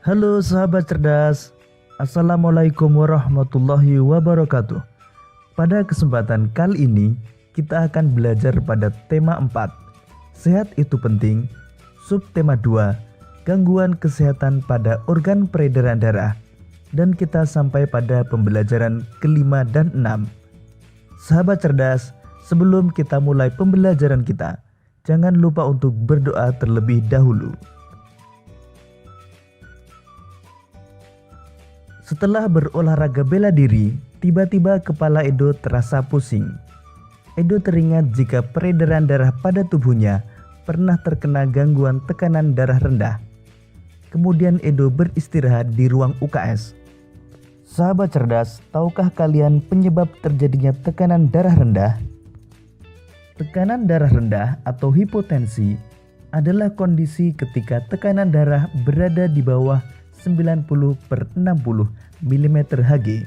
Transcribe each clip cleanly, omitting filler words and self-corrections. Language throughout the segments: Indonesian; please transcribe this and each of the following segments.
Halo sahabat cerdas, Assalamualaikum warahmatullahi wabarakatuh. Pada kesempatan kali ini kita akan belajar pada tema 4, sehat itu penting, subtema 2, gangguan kesehatan pada organ peredaran darah, dan kita sampai pada pembelajaran kelima dan 6. Sahabat cerdas, sebelum kita mulai pembelajaran kita, jangan lupa untuk berdoa terlebih dahulu. Setelah berolahraga bela diri, tiba-tiba kepala Edo terasa pusing. Edo teringat jika peredaran darah pada tubuhnya pernah terkena gangguan tekanan darah rendah. Kemudian Edo beristirahat di ruang UKS. Sahabat cerdas, tahukah kalian penyebab terjadinya tekanan darah rendah? Tekanan darah rendah atau hipotensi adalah kondisi ketika tekanan darah berada di bawah 90/60 mm Hg.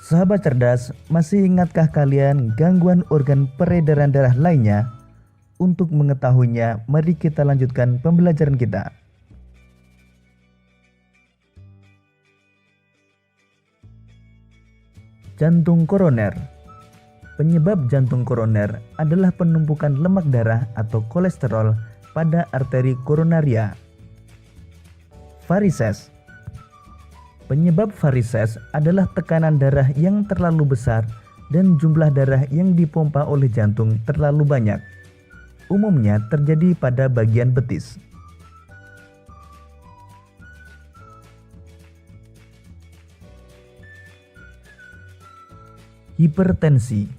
Sahabat cerdas, masih ingatkah kalian gangguan organ peredaran darah lainnya? Untuk mengetahuinya, mari kita lanjutkan pembelajaran kita. Jantung koroner. Penyebab jantung koroner adalah penumpukan lemak darah atau kolesterol pada arteri koronaria. Varises. Penyebab varises adalah tekanan darah yang terlalu besar dan jumlah darah yang dipompa oleh jantung terlalu banyak. Umumnya terjadi pada bagian betis. Hipertensi.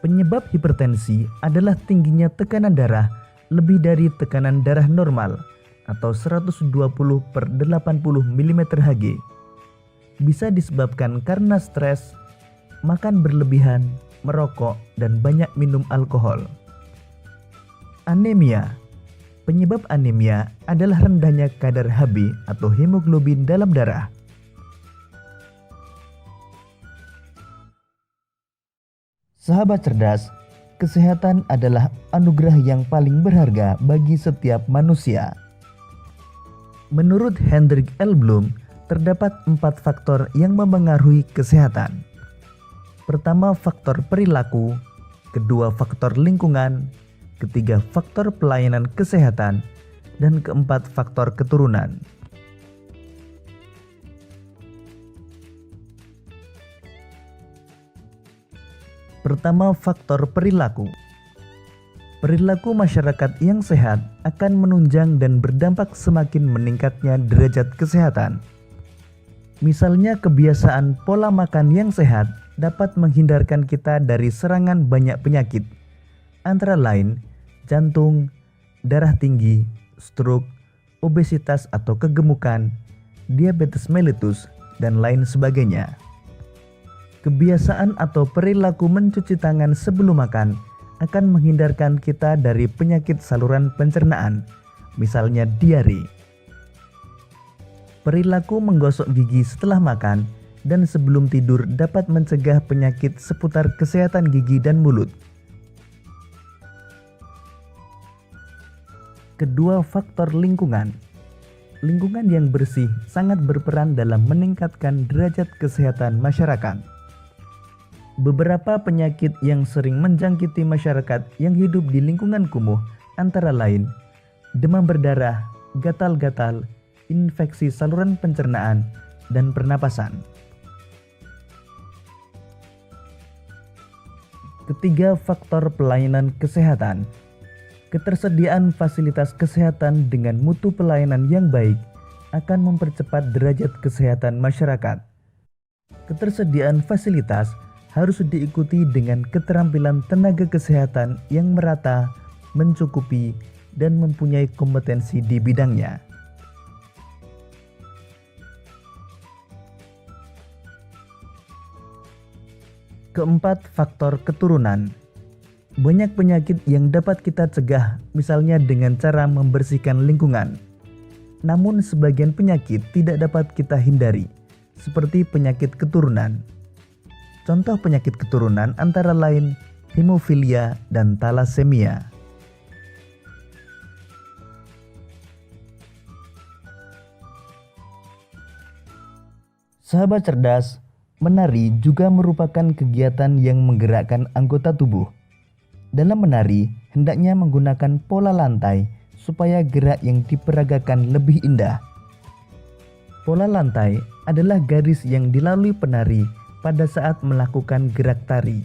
Penyebab hipertensi adalah tingginya tekanan darah lebih dari tekanan darah normal atau 120/80 mm Hg. Bisa disebabkan karena stres, makan berlebihan, merokok, dan banyak minum alkohol. Anemia. Penyebab anemia adalah rendahnya kadar Hb atau hemoglobin dalam darah. Sahabat cerdas, kesehatan adalah anugerah yang paling berharga bagi setiap manusia. Menurut Hendrik L. Bloom, terdapat 4 faktor yang memengaruhi kesehatan. Pertama, faktor perilaku. Kedua, faktor lingkungan. Ketiga, faktor pelayanan kesehatan. Dan keempat, faktor keturunan. Pertama, faktor perilaku. Perilaku masyarakat yang sehat akan menunjang dan berdampak semakin meningkatnya derajat kesehatan. Misalnya, kebiasaan pola makan yang sehat dapat menghindarkan kita dari serangan banyak penyakit, antara lain jantung, darah tinggi, stroke, obesitas atau kegemukan, diabetes mellitus, dan lain sebagainya. Kebiasaan atau perilaku mencuci tangan sebelum makan akan menghindarkan kita dari penyakit saluran pencernaan, misalnya diare. Perilaku menggosok gigi setelah makan dan sebelum tidur dapat mencegah penyakit seputar kesehatan gigi dan mulut. Kedua, faktor lingkungan. Lingkungan yang bersih sangat berperan dalam meningkatkan derajat kesehatan masyarakat. Beberapa penyakit yang sering menjangkiti masyarakat yang hidup di lingkungan kumuh antara lain demam berdarah, gatal-gatal, infeksi saluran pencernaan, dan pernapasan. Ketiga, faktor pelayanan kesehatan. Ketersediaan fasilitas kesehatan dengan mutu pelayanan yang baik akan mempercepat derajat kesehatan masyarakat. Ketersediaan fasilitas harus diikuti dengan keterampilan tenaga kesehatan yang merata, mencukupi, dan mempunyai kompetensi di bidangnya. Keempat, faktor keturunan. Banyak penyakit yang dapat kita cegah, misalnya dengan cara membersihkan lingkungan. Namun sebagian penyakit tidak dapat kita hindari, seperti penyakit keturunan. Contoh penyakit keturunan antara lain hemofilia dan talasemia. Sahabat cerdas, menari juga merupakan kegiatan yang menggerakkan anggota tubuh. Dalam menari, hendaknya menggunakan pola lantai supaya gerak yang diperagakan lebih indah. Pola lantai adalah garis yang dilalui penari pada saat melakukan gerak tari.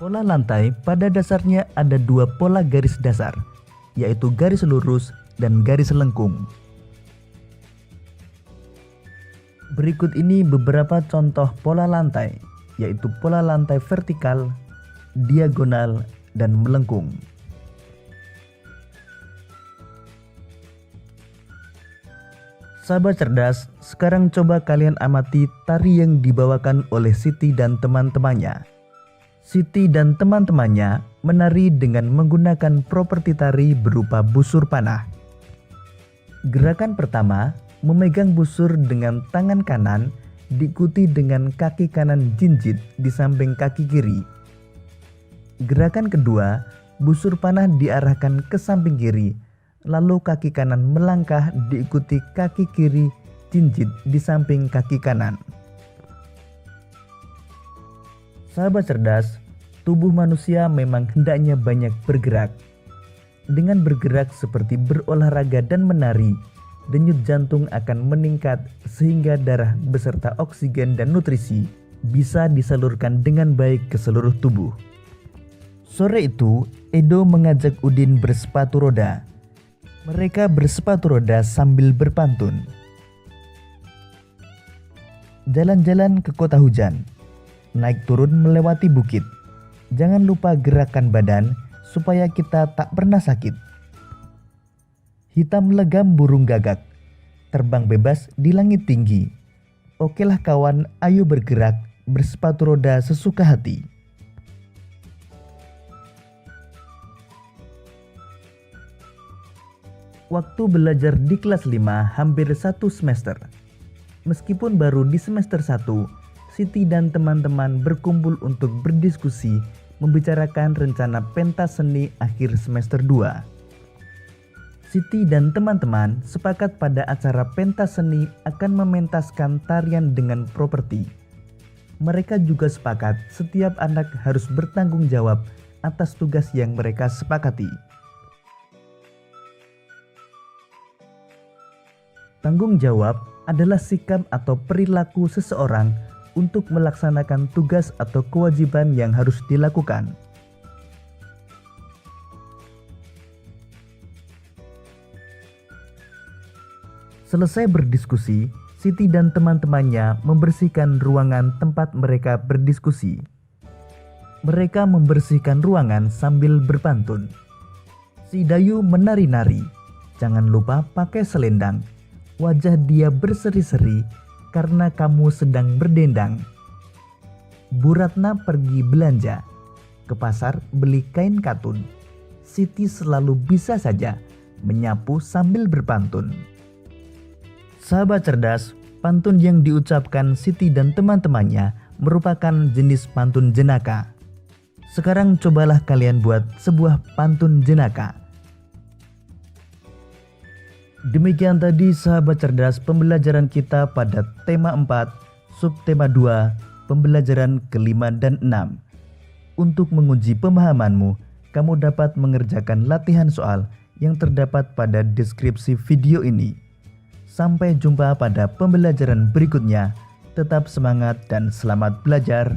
Pola lantai pada dasarnya ada dua pola garis dasar, yaitu garis lurus dan garis lengkung. Berikut ini beberapa contoh pola lantai, yaitu pola lantai vertikal, diagonal, dan melengkung. Sahabat cerdas, sekarang coba kalian amati tari yang dibawakan oleh Siti dan teman-temannya. Siti dan teman-temannya menari dengan menggunakan properti tari berupa busur panah. Gerakan pertama, memegang busur dengan tangan kanan diikuti dengan kaki kanan jinjit di samping kaki kiri. Gerakan kedua, busur panah diarahkan ke samping kiri, lalu kaki kanan melangkah diikuti kaki kiri jinjit di samping kaki kanan. Sahabat cerdas, tubuh manusia memang hendaknya banyak bergerak. Dengan bergerak seperti berolahraga dan menari, denyut jantung akan meningkat sehingga darah beserta oksigen dan nutrisi bisa disalurkan dengan baik ke seluruh tubuh. Sore itu, Edo mengajak Udin bersepatu roda. Mereka bersepatu roda sambil berpantun. Jalan-jalan ke kota hujan, naik turun melewati bukit. Jangan lupa gerakan badan supaya kita tak pernah sakit. Hitam legam burung gagak, terbang bebas di langit tinggi. Okelah kawan, ayo bergerak, bersepatu roda sesuka hati. Waktu belajar di kelas 5 hampir 1 semester. Meskipun baru di semester 1, Siti dan teman-teman berkumpul untuk berdiskusi membicarakan rencana pentas seni akhir semester 2. Siti dan teman-teman sepakat pada acara pentas seni akan mementaskan tarian dengan properti. Mereka juga sepakat setiap anak harus bertanggung jawab atas tugas yang mereka sepakati. Tanggung jawab adalah sikap atau perilaku seseorang untuk melaksanakan tugas atau kewajiban yang harus dilakukan. Selesai berdiskusi, Siti dan teman-temannya membersihkan ruangan tempat mereka berdiskusi. Mereka membersihkan ruangan sambil berpantun. Si Dayu menari-nari, jangan lupa pakai selendang. Wajah dia berseri-seri karena kamu sedang berdendang. Bu Ratna pergi belanja, ke pasar beli kain katun. Siti selalu bisa saja menyapu sambil berpantun. Sahabat cerdas, pantun yang diucapkan Siti dan teman-temannya merupakan jenis pantun jenaka. Sekarang cobalah kalian buat sebuah pantun jenaka. Demikian tadi sahabat cerdas pembelajaran kita pada tema 4, subtema 2, pembelajaran ke-5 dan 6. Untuk menguji pemahamanmu, kamu dapat mengerjakan latihan soal yang terdapat pada deskripsi video ini. Sampai jumpa pada pembelajaran berikutnya. Tetap semangat dan selamat belajar.